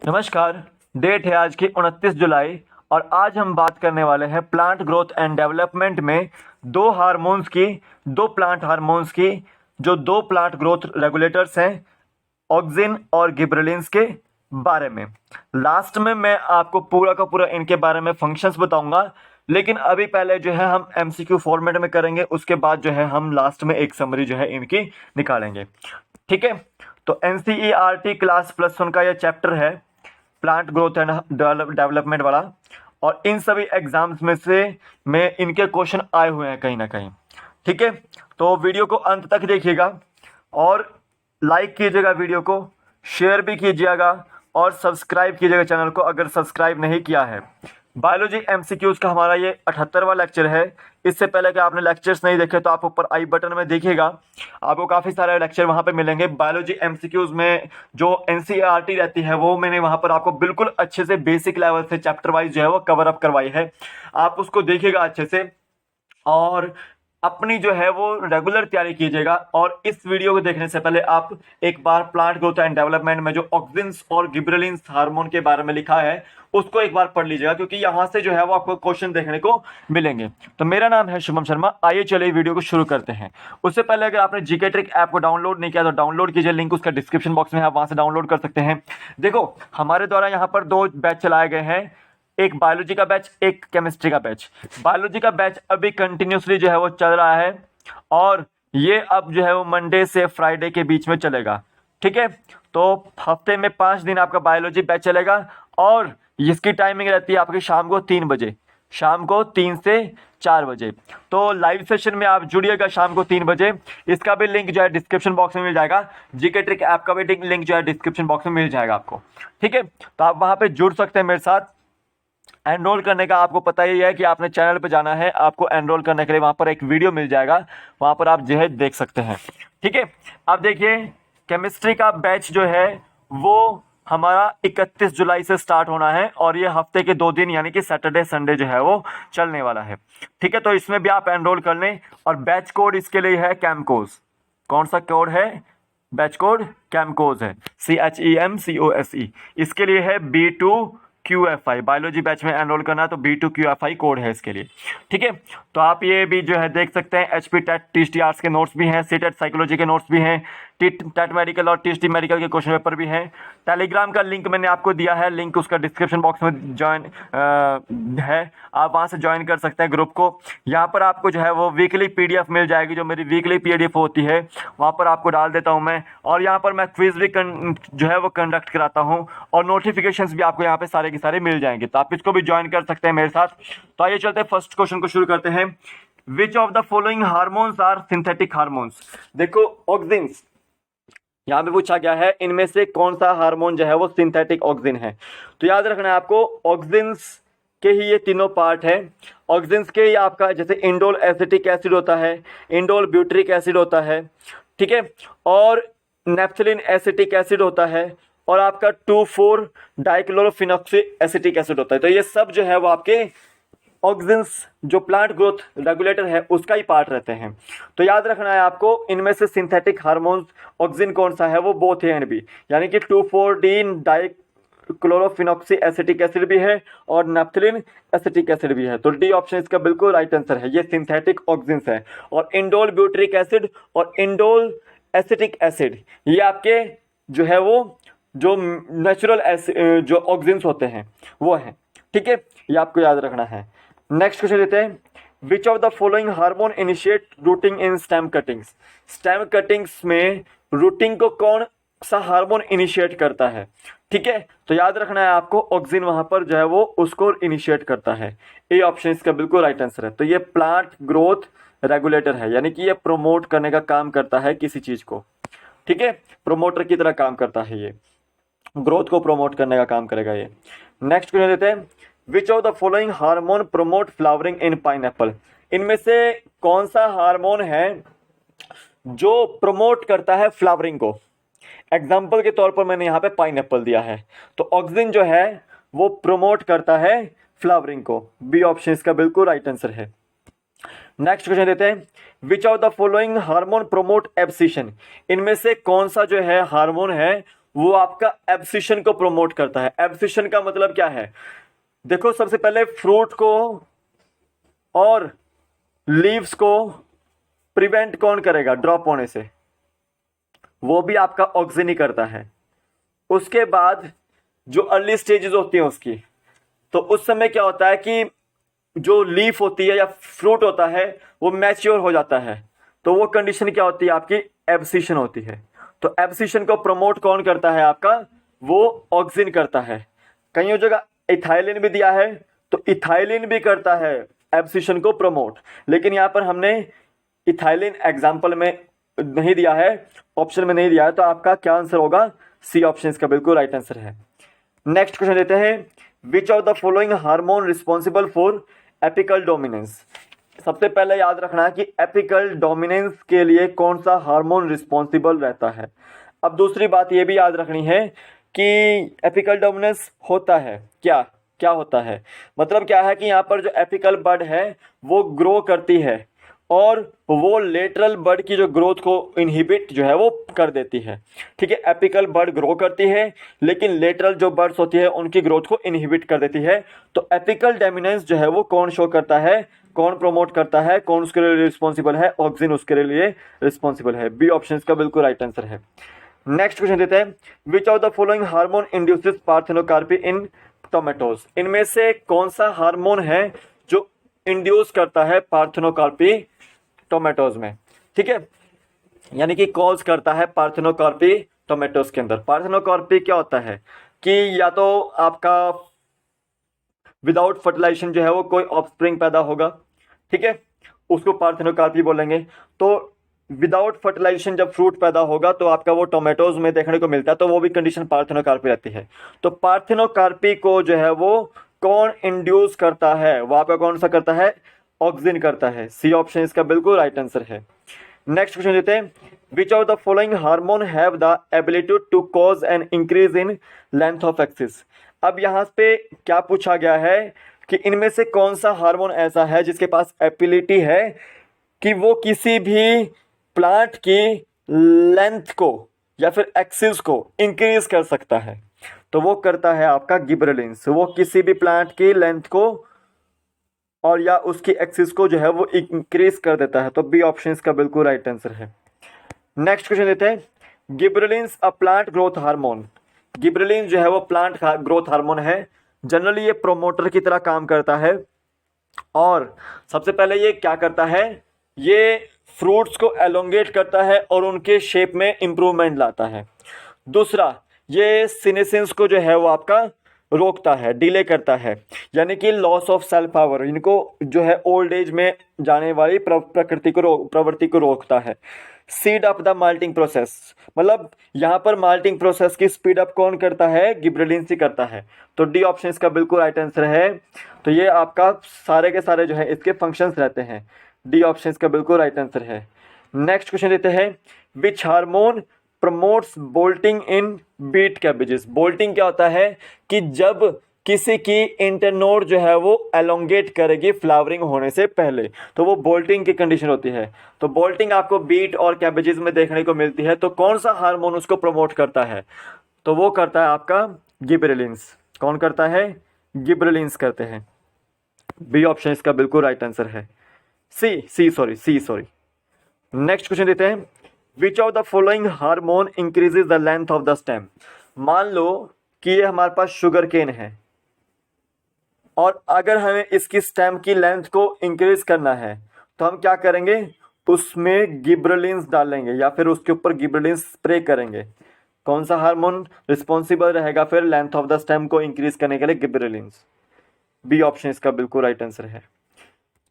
नमस्कार। डेट है आज की 29 जुलाई और आज हम बात करने वाले हैं प्लांट ग्रोथ एंड डेवलपमेंट में दो प्लांट हार्मोन्स की जो दो प्लांट ग्रोथ रेगुलेटर्स हैं, ऑक्सिन और गिबरेलिंस के बारे में। लास्ट में मैं आपको पूरा का पूरा इनके बारे में फंक्शंस बताऊंगा, लेकिन अभी पहले जो है हम एमसीक्यू फॉर्मेट में करेंगे, उसके बाद जो है हम लास्ट में एक समरी जो है इनकी निकालेंगे। ठीक है, तो एनसीईआरटी क्लास +1 का ये चैप्टर है प्लांट ग्रोथ एंड डेवलपमेंट वाला, और इन सभी एग्जाम्स में इनके क्वेश्चन आए हुए हैं कहीं ना कहीं। ठीक है, तो वीडियो को अंत तक देखिएगा और लाइक कीजिएगा, वीडियो को शेयर भी कीजिएगा और सब्सक्राइब कीजिएगा चैनल को अगर सब्सक्राइब नहीं किया है। बायोलॉजी एमसीक्यूज का हमारा ये 78वां लेक्चर है। इससे पहले कि आपने लेक्चर्स नहीं देखे तो आप ऊपर आई बटन में देखिएगा, आपको काफ़ी सारे लेक्चर वहाँ पे मिलेंगे। बायोलॉजी एमसीक्यूज में जो एनसीईआरटी रहती है वो मैंने वहाँ पर आपको बिल्कुल अच्छे से बेसिक लेवल से चैप्टर वाइज जो है वो कवर अप करवाई है। आप उसको देखिएगा अच्छे से और अपनी जो है वो रेगुलर तैयारी कीजिएगा। और इस वीडियो को देखने से पहले आप एक बार प्लांट ग्रोथ एंड डेवलपमेंट में जो ऑक्सिन्स और गिबरेलिंस हार्मोन के बारे में लिखा है उसको एक बार पढ़ लीजिएगा, क्योंकि यहां से जो है वो आपको क्वेश्चन देखने को मिलेंगे। तो मेरा नाम है शुभम शर्मा। आइए चलिए वीडियो को शुरू करते हैं। उससे पहले अगर आपने जीके ट्रिक ऐप को डाउनलोड नहीं किया तो डाउनलोड कीजिए, लिंक उसका डिस्क्रिप्शन बॉक्स में है, आप वहां से डाउनलोड कर सकते हैं। देखो, हमारे द्वारा यहाँ पर दो बैच चलाए गए हैं, एक बायोलॉजी का बैच, एक केमिस्ट्री का बैच। बायोलॉजी का बैच अभी कंटिन्यूसली जो है वो चल रहा है और ये अब जो है वो मंडे से फ्राइडे के बीच में चलेगा। ठीक है, तो हफ्ते में 5 दिन आपका बायोलॉजी बैच चलेगा और इसकी टाइमिंग रहती है आपकी शाम को 3 बजे, शाम को 3 से 4 बजे। तो लाइव सेशन में आप जुड़िएगा शाम को 3 बजे। इसका भी लिंक जो है डिस्क्रिप्शन बॉक्स में मिल जाएगा। जीके ट्रिक ऐप का भी लिंक जो है डिस्क्रिप्शन बॉक्स में मिल जाएगा आपको। ठीक है, तो आप वहां पे जुड़ सकते हैं मेरे साथ। एनरोल करने का आपको पता ही है कि आपने चैनल पे जाना है, आपको एनरोल करने के लिए वहाँ पर एक वीडियो मिल जाएगा, वहाँ पर आप जो है देख सकते हैं। ठीक है, अब देखिए केमिस्ट्री का बैच जो है वो हमारा 31 जुलाई से स्टार्ट होना है और ये हफ्ते के 2 दिन यानी कि सैटरडे संडे जो है वो चलने वाला है। ठीक है, तो इसमें भी आप एनरोल कर लें और बैच कोड इसके लिए है कैमकोस। कौन सा कोड है? बैच कोड कैमकोस है, CHEMCOSE। इसके लिए है B2QFI। बायोलॉजी बैच में एनरोल करना है तो B2QFI कोड है इसके लिए। ठीक है, तो आप ये भी जो है देख सकते हैं। HP टेट TST आर्ट्स के नोट्स भी हैं, CTET साइकोलॉजी के नोट्स भी हैं, टेट मेडिकल और TST मेडिकल के क्वेश्चन पेपर भी हैं। टेलीग्राम का लिंक मैंने आपको दिया है, लिंक उसका डिस्क्रिप्शन बॉक्स में ज्वाइन है, आप वहाँ से ज्वाइन कर सकते हैं ग्रुप को। यहाँ पर आपको जो है वो वीकली PDF मिल जाएगी, जो मेरी वीकली PDF होती है वहाँ पर आपको डाल देता हूँ मैं। और यहाँ पर मैं क्विज भी जो है वो कंडक्ट कराता हूँ और नोटिफिकेशंस भी आपको यहाँ पे सारे के सारे मिल जाएंगे, तो आप इसको भी ज्वाइन कर सकते हैं मेरे साथ। तो आइए चलते हैं, फर्स्ट क्वेश्चन को शुरू करते हैं। Which of the following hormones are synthetic hormones? देखो, ऑक्सिन्स यहाँ पे पूछा गया है, इनमें से कौन सा हार्मोन जो है वो सिंथेटिक ऑक्सिन है? तो याद रखना है आपको, ऑक्सिन्स के ही ये तीनों पार्ट है। ऑक्सिन्स के ही आपका जैसे इंडोल एसिटिक एसिड होता है, इंडोल ब्यूट्रिक एसिड होता है, ठीक है, और नेप्थलीन एसिटिक एसिड होता है, और आपका 2,4 डाइक्लोरोफिनॉक्सी एसिटिक एसिड होता है। तो ये सब जो है वो आपके ऑक्सिन्स जो प्लांट ग्रोथ रेगुलेटर है उसका ही पार्ट रहते हैं। तो याद रखना है आपको, इनमें से सिंथेटिक हार्मोन्स ऑक्सिन कौन सा है? वो बोथ ए एंड बी, यानी कि 2,4-डीन डाइक्लोरोफिनॉक्सी एसिटिक एसिड भी है और नेप्थलीन एसिटिक एसिड भी है। तो डी ऑप्शन इसका बिल्कुल राइट आंसर है, ये सिंथेटिक ऑक्सिन्स है। और इंडोल ब्यूट्रिक एसिड और इंडोल एसिटिक एसिड ये आपके जो है वो जो नेचुरल जो ऑक्सिन्स होते हैं वो हैं। ठीक है, ये आपको याद रखना है। नेक्स्ट क्वेश्चन लेते हैं। Which of the following hormone initiate rooting in stem cuttings? Stem cuttings में रूटिंग को कौन सा हार्मोन इनिशिएट करता है? ठीक है, तो याद रखना है आपको, ऑक्सिन वहां पर जो है वो उसको इनिशिएट करता है। ए ऑप्शन इसका बिल्कुल राइट आंसर है। तो ये प्लांट ग्रोथ रेगुलेटर है, यानी कि ये प्रोमोट करने का काम करता है किसी चीज को। ठीक है, प्रोमोटर की तरह काम करता है, ये ग्रोथ को प्रोमोट करने का काम करेगा ये। नेक्स्ट क्वेश्चन लेते हैं। Which of the following hormone promote flowering in pineapple? इनमें से कौन सा हार्मोन है जो प्रमोट करता है फ्लावरिंग को? एग्जाम्पल के तौर पर मैंने यहाँ पे पाइनएप्पल दिया है, तो ऑक्सिन जो है वो प्रमोट करता है फ्लावरिंग को। बी ऑप्शन इसका बिल्कुल राइट आंसर है। नेक्स्ट क्वेश्चन देते हैं। Which of the following hormone promote abscission? इनमें से कौन सा जो है हार्मोन है वो आपका एब्सिशन को प्रमोट करता है। एब्सिशन का मतलब क्या है? देखो, सबसे पहले फ्रूट को और लीव्स को प्रिवेंट कौन करेगा ड्रॉप होने से? वो भी आपका ऑक्सीजन ही करता है। उसके बाद जो अर्ली स्टेजेस होती है उसकी, तो उस समय क्या होता है कि जो लीफ होती है या फ्रूट होता है वो मैच्योर हो जाता है, तो वो कंडीशन क्या होती है आपकी? एब्सिशन होती है। तो एब्सिशन को प्रमोट कौन करता है आपका? वो ऑक्सीजन करता है। कईयों जगह इथाइलिन भी दिया है, तो इथाइलिन भी करता है एब्सिशन को प्रमोट, लेकिन यहाँ पर हमने इथाइलिन एग्जाम्पल में नहीं दिया है, ऑप्शन में नहीं दिया है, तो आपका क्या आंसर होगा? सी ऑप्शन इसका बिल्कुल राइट आंसर है। नेक्स्ट क्वेश्चन देते हैं, which of the following hormone responsible for apical dominance? सबसे पहले याद रखना है कि एपिकल डोमिनेंस के लिए कौन सा हार्मोन रिस्पॉन्सिबल रहता है। अब दूसरी बात यह भी याद रखनी है कि एपिकल डोमिनेंस होता है क्या? क्या होता है मतलब क्या है कि यहाँ पर जो एपिकल बड है वो ग्रो करती है और वो लेटरल बड की जो ग्रोथ को इनहिबिट जो है वो कर देती है। ठीक है, एपिकल बड ग्रो करती है लेकिन लेटरल जो बड्स होती है उनकी ग्रोथ को इनहिबिट कर देती है। तो एपिकल डोमिनेंस जो है वो कौन शो करता है, कौन प्रमोट करता है, कौन उसके लिए रिस्पॉन्सिबल है? ऑक्सीजन उसके लिए रिस्पॉन्सिबल है। बी ऑप्शन इसका बिल्कुल राइट आंसर है। नेक्स्ट क्वेश्चन देते हैं, which of the following hormone induces parthenocarpy in tomatoes? इनमें से कौन सा हार्मोन है जो इंड्यूस करता है पार्थेनोकार्पी टोमेटोज में? ठीक है, यानी कि कॉज करता है पार्थेनोकार्पी टोमेटोज के अंदर। पार्थेनोकार्पी क्या होता है कि या तो आपका विदाउट फर्टिलाइजेशन जो है वो कोई ऑफस्प्रिंग पैदा होगा, ठीक है, उसको पार्थेनोकार्पी बोलेंगे। तो विदाउट फर्टिलाइजेशन जब फ्रूट पैदा होगा तो आपका वो टोमेटोज में देखने को मिलता है, तो वो भी कंडीशन पार्थेनोकार्पी रहती है। तो पार्थेनोकार्पी को जो है वो कौन इंड्यूस करता है? वहां पर कौन सा करता है? ऑक्सीजन करता है। सी ऑप्शन इसका बिल्कुल राइट आंसर है। नेक्स्ट क्वेश्चन देते हैं, which of the following hormone have the ability to cause an increase in length of axis? अब यहाँ पे क्या पूछा गया है कि इनमें से कौन सा हार्मोन ऐसा है जिसके पास एबिलिटी है कि वो किसी भी प्लांट की लेंथ को या फिर एक्सिस को इंक्रीज कर सकता है? तो वो करता है आपका गिबरेलिंस। वो किसी भी प्लांट की लेंथ को और या उसकी एक्सिस को जो है वो इंक्रीज कर देता है। तो बी ऑप्शन इसका बिल्कुल राइट आंसर है। नेक्स्ट क्वेश्चन देते हैं, gibberellins a plant growth hormone? Gibberellin जो है वो प्लांट ग्रोथ हार्मोन है। जनरली ये प्रोमोटर की तरह काम करता है और सबसे पहले ये क्या करता है? ये फ्रूट्स को एलोंगेट करता है और उनके शेप में इंप्रूवमेंट लाता है। दूसरा, ये सीनेसेंस को जो है वो आपका रोकता है, डिले करता है, यानी कि लॉस ऑफ सेल पावर, इनको जो है ओल्ड एज में जाने वाली प्रवृत्ति को रोकता है। Speed up the malting process, मतलब यहाँ पर माल्टिंग प्रोसेस की स्पीड अप कौन करता है? गिबरेलिन से करता है। तो डी ऑप्शन इसका बिल्कुल राइट आंसर है। तो ये आपका सारे के सारे जो है इसके फंक्शंस रहते हैं। डी ऑप्शन इसका बिल्कुल राइट आंसर है। नेक्स्ट क्वेश्चन देते हैं, which hormone promotes bolting in beet cabbages? Bolting क्या होता है कि जब किसी की इंटरनोड जो है वो एलोंगेट करेगी फ्लावरिंग होने से पहले, तो वो बोल्टिंग की कंडीशन होती है। तो बोल्टिंग आपको बीट और कैबेजेस में देखने को मिलती है। तो कौन सा हार्मोन उसको प्रमोट करता है? तो वो करता है आपका गिबरेलिंस। कौन करता है? गिबरेलिंस करते हैं। बी ऑप्शन इसका बिल्कुल राइट आंसर है। सी सॉरी। नेक्स्ट क्वेश्चन देते हैं, which of the following hormone increases the length of the stem? मान लो कि ये हमारे पास शुगर केन है और अगर हमें इसकी स्टेम की लेंथ को इंक्रीज करना है तो हम क्या करेंगे? उसमें गिबरेलिंस डालेंगे या फिर उसके ऊपर गिबरेलिंस स्प्रे करेंगे। कौन सा हार्मोन रिस्पॉन्सिबल रहेगा फिर लेंथ ऑफ द स्टेम को इंक्रीज करने के लिए? गिबरेलिंस। बी ऑप्शन इसका बिल्कुल राइट आंसर है।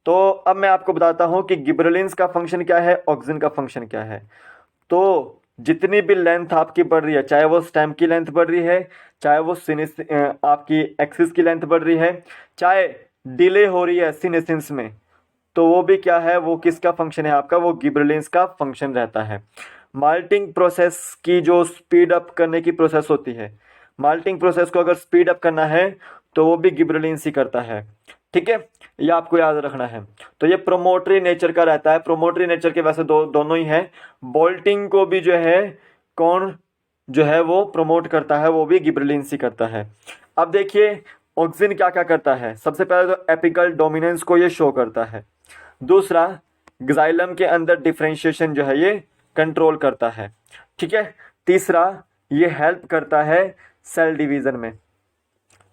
तो अब मैं आपको बताता हूं कि गिबरेलिंस का फंक्शन क्या है, ऑक्सीजन का फंक्शन क्या है। तो जितनी भी लेंथ आपकी बढ़ रही है, चाहे वो स्टेम की लेंथ बढ़ रही है, चाहे वो आपकी एक्सिस की लेंथ बढ़ रही है, चाहे डिले हो रही है सीनेसेंस में, तो वो भी क्या है? वो किसका फंक्शन है आपका? वो गिबरेलिंस का फंक्शन रहता है। माल्टिंग प्रोसेस की जो स्पीड अप करने की प्रोसेस होती है, माल्टिंग प्रोसेस को अगर स्पीड अप करना है तो वो भी गिबरेलिंस ही करता है। ठीक है, ये आपको याद रखना है। तो ये प्रोमोटरी नेचर का रहता है। प्रोमोटरी नेचर के वैसे दोनों ही हैं। बोल्टिंग को भी जो है कौन जो है वो प्रमोट करता है, वो भी गिबरेलिंस ही करता है। अब देखिए ऑक्सिन क्या क्या करता है। सबसे पहले तो एपिकल डोमिनेंस को ये शो करता है। दूसरा, ग्जाइलम के अंदर डिफरेंशिएशन जो है ये कंट्रोल करता है। ठीक है। तीसरा, ये हेल्प करता है सेल डिवीजन में।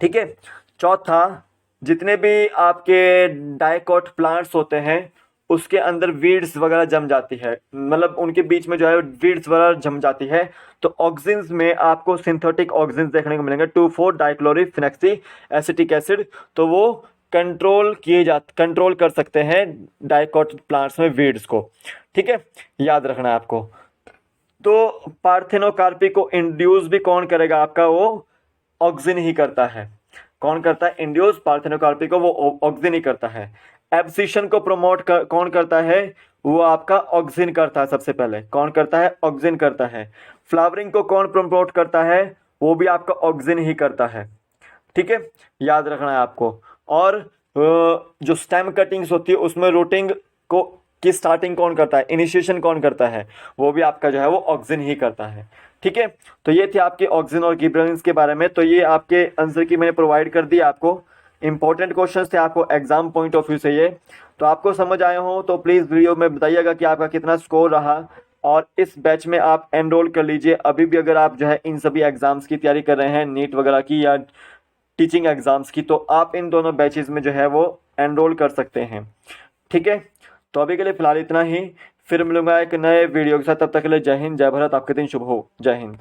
ठीक है। चौथा, जितने भी आपके डाइकोट प्लांट्स होते हैं उसके अंदर वीड्स वगैरह जम जाती है, मतलब उनके बीच में जो है वीड्स वगैरह जम जाती है, तो ऑक्सिन्स में आपको सिंथेटिक ऑक्सिन्स देखने को मिलेंगे 2,4 डाइक्लोरोफिनेक्सी एसिटिक एसिड। तो वो कंट्रोल कर सकते हैं डाइकोट प्लांट्स में वीड्स को। ठीक है, याद रखना है आपको। तो पार्थेनोकार्पी को इंड्यूस भी कौन करेगा आपका, वो ऑक्सिन ही करता है। कौन करता है इंड्यूस पार्थेनोकार्पी को, वो ऑक्सिन ही करता है। एब्सिशन को कौन करता है, वो आपका ऑक्सिन करता है। सबसे पहले कौन करता है, ऑक्सिन करता है। फ्लावरिंग को कौन प्रमोट करता है, वो भी आपका ऑक्सिन ही करता है। ठीक है, याद रखना है आपको। और जो स्टेम कटिंग्स होती है उसमें रूटिंग को की स्टार्टिंग कौन करता है, इनिशिएशन कौन करता है, वो भी आपका जो है वो ऑक्सिन ही करता है। ठीक है, तो ये थे आपके ऑक्सिन और गिबरेलिंस के बारे में। तो ये आपके आंसर की मैंने प्रोवाइड कर दी आपको। इंपॉर्टेंट क्वेश्चंस थे आपको एग्जाम पॉइंट ऑफ व्यू से ये। तो आपको समझ आए हो तो प्लीज़ वीडियो में बताइएगा कि आपका कितना स्कोर रहा, और इस बैच में आप एनरोल कर लीजिए। अभी भी अगर आप जो है इन सभी एग्जाम्स की तैयारी कर रहे हैं, नीट वगैरह की या टीचिंग एग्जाम्स की, तो आप इन दोनों बैचेस में जो है वो एनरोल कर सकते हैं। ठीक है, तो अभी के लिए फिलहाल इतना ही। फिर मिलूंगा एक नए वीडियो के साथ। तब तक के लिए जय हिंद, जय भारत। आपके दिन शुभ हो। जय हिंद।